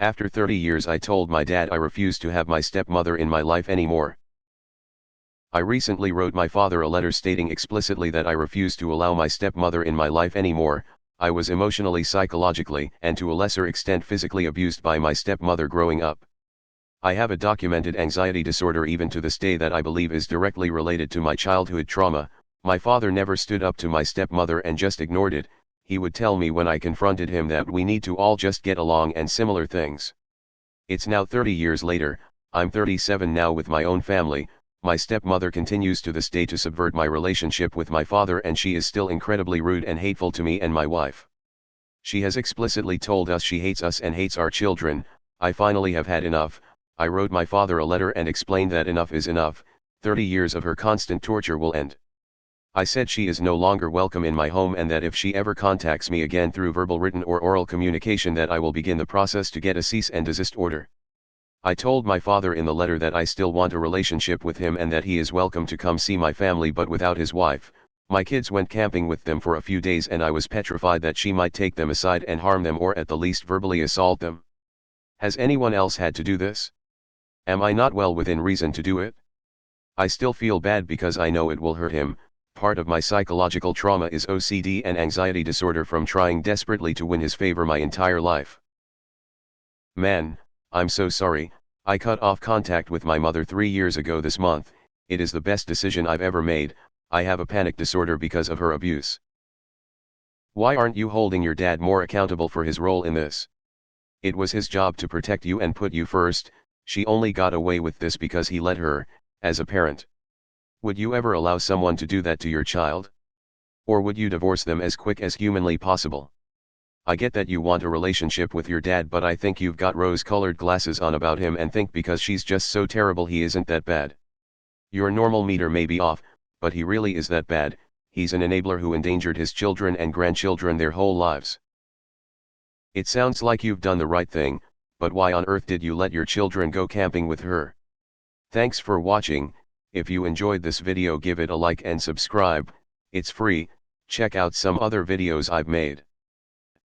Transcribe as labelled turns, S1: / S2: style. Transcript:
S1: After 30 years I told my dad I refused to have my stepmother in my life anymore. I recently wrote my father a letter stating explicitly that I refuse to allow my stepmother in my life anymore. I was emotionally, psychologically, and to a lesser extent physically abused by my stepmother growing up. I have a documented anxiety disorder even to this day that I believe is directly related to my childhood trauma. My father never stood up to my stepmother and just ignored it. He would tell me when I confronted him that we need to all just get along and similar things. It's now 30 years later, I'm 37 now with my own family. My stepmother continues to this day to subvert my relationship with my father, and she is still incredibly rude and hateful to me and my wife. She has explicitly told us she hates us and hates our children. I finally have had enough. I wrote my father a letter and explained that enough is enough. 30 years of her constant torture will end. I said she is no longer welcome in my home, and that if she ever contacts me again through verbal, written or oral communication, that I will begin the process to get a cease and desist order. I told my father in the letter that I still want a relationship with him and that he is welcome to come see my family but without his wife. My kids went camping with them for a few days and I was petrified that she might take them aside and harm them, or at the least verbally assault them. Has anyone else had to do this? Am I not well within reason to do it? I still feel bad because I know it will hurt him. Part of my psychological trauma is OCD and anxiety disorder from trying desperately to win his favor my entire life. Man, I'm so sorry. I cut off contact with my mother 3 years ago this month. It is the best decision I've ever made. I have a panic disorder because of her abuse. Why aren't you holding your dad more accountable for his role in this? It was his job to protect you and put you first. She only got away with this because he let her, as a parent. Would you ever allow someone to do that to your child? Or would you divorce them as quick as humanly possible? I get that you want a relationship with your dad, but I think you've got rose-colored glasses on about him and think because she's just so terrible he isn't that bad. Your normal meter may be off, but he really is that bad. He's an enabler who endangered his children and grandchildren their whole lives. It sounds like you've done the right thing, but why on earth did you let your children go camping with her? Thanks for watching. If you enjoyed this video, give it a like and subscribe. It's free. Check out some other videos I've made.